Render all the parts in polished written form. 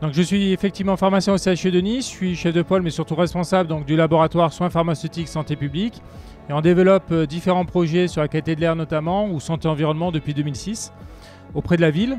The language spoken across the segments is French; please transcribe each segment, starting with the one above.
Donc je suis effectivement pharmacien au CHU de Nice, je suis chef de pôle mais surtout responsable donc, du laboratoire soins pharmaceutiques santé publique. Et on développe différents projets sur la qualité de l'air notamment, ou santé-environnement depuis 2006, auprès de la ville,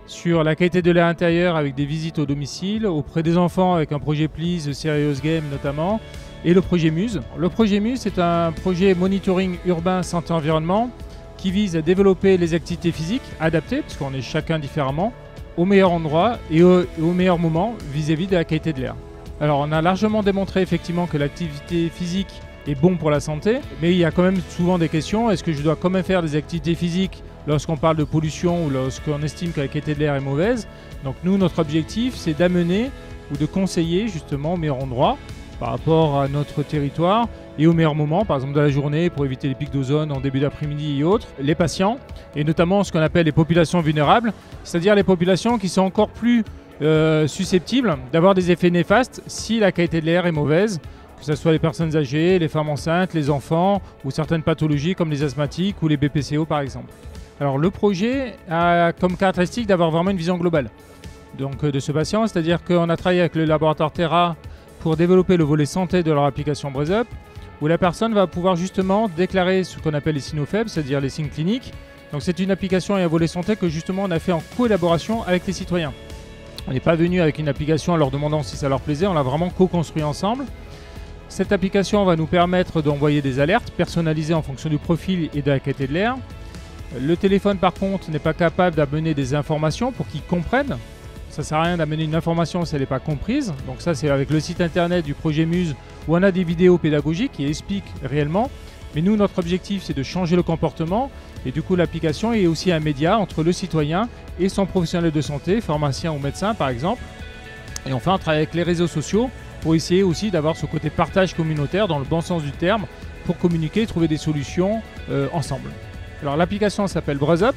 sur la qualité de l'air intérieur avec des visites au domicile, auprès des enfants avec un projet Please, Serious Game notamment, et le projet Muse. Le projet Muse c'est un projet monitoring urbain santé-environnement qui vise à développer les activités physiques adaptées, parce qu'on est chacun différemment, au meilleur endroit et au meilleur moment vis-à-vis de la qualité de l'air. Alors on a largement démontré effectivement que l'activité physique est bon pour la santé, mais il y a quand même souvent des questions. Est-ce que je dois quand même faire des activités physiques lorsqu'on parle de pollution ou lorsqu'on estime que la qualité de l'air est mauvaise? Donc nous, notre objectif, c'est d'amener ou de conseiller justement au meilleur endroit par rapport à notre territoire et au meilleur moment, par exemple de la journée pour éviter les pics d'ozone en début d'après-midi et autres, les patients et notamment ce qu'on appelle les populations vulnérables, c'est-à-dire les populations qui sont encore plus susceptibles d'avoir des effets néfastes si la qualité de l'air est mauvaise, que ce soit les personnes âgées, les femmes enceintes, les enfants ou certaines pathologies comme les asthmatiques ou les BPCO par exemple. Alors le projet a comme caractéristique d'avoir vraiment une vision globale donc, de ce patient, c'est-à-dire qu'on a travaillé avec le laboratoire Terra pour développer le volet santé de leur application BreathUp, où la personne va pouvoir justement déclarer ce qu'on appelle les signaux faibles, c'est-à-dire les signes cliniques. Donc c'est une application et un volet santé que justement on a fait en collaboration avec les citoyens. On n'est pas venu avec une application en leur demandant si ça leur plaisait, on l'a vraiment co-construit ensemble. Cette application va nous permettre d'envoyer des alertes personnalisées en fonction du profil et de la qualité de l'air. Le téléphone par contre n'est pas capable d'amener des informations pour qu'ils comprennent. Ça ne sert à rien d'amener une information si elle n'est pas comprise. Donc ça c'est avec le site internet du projet Muse où on a des vidéos pédagogiques qui expliquent réellement. Mais nous, notre objectif c'est de changer le comportement et du coup l'application est aussi un média entre le citoyen et son professionnel de santé, pharmacien ou médecin par exemple. Et enfin on travaille avec les réseaux sociaux pour essayer aussi d'avoir ce côté partage communautaire dans le bon sens du terme pour communiquer et trouver des solutions ensemble. Alors l'application s'appelle BreathUp.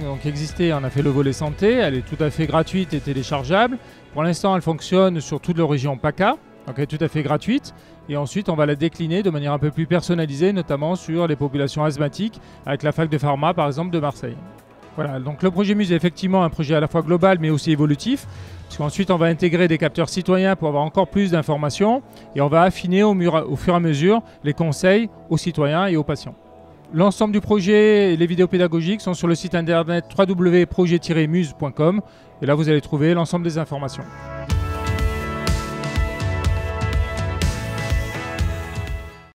Donc existait, on a fait le volet santé, elle est tout à fait gratuite et téléchargeable. Pour l'instant, elle fonctionne sur toute la région PACA, donc elle est tout à fait gratuite. Et ensuite, on va la décliner de manière un peu plus personnalisée, notamment sur les populations asthmatiques, avec la fac de pharma, par exemple, de Marseille. Voilà, donc le projet Muse est effectivement un projet à la fois global, mais aussi évolutif, parce qu'ensuite, on va intégrer des capteurs citoyens pour avoir encore plus d'informations, et on va affiner au fur et à mesure les conseils aux citoyens et aux patients. L'ensemble du projet et les vidéos pédagogiques sont sur le site internet www.projet-muse.com et là vous allez trouver l'ensemble des informations.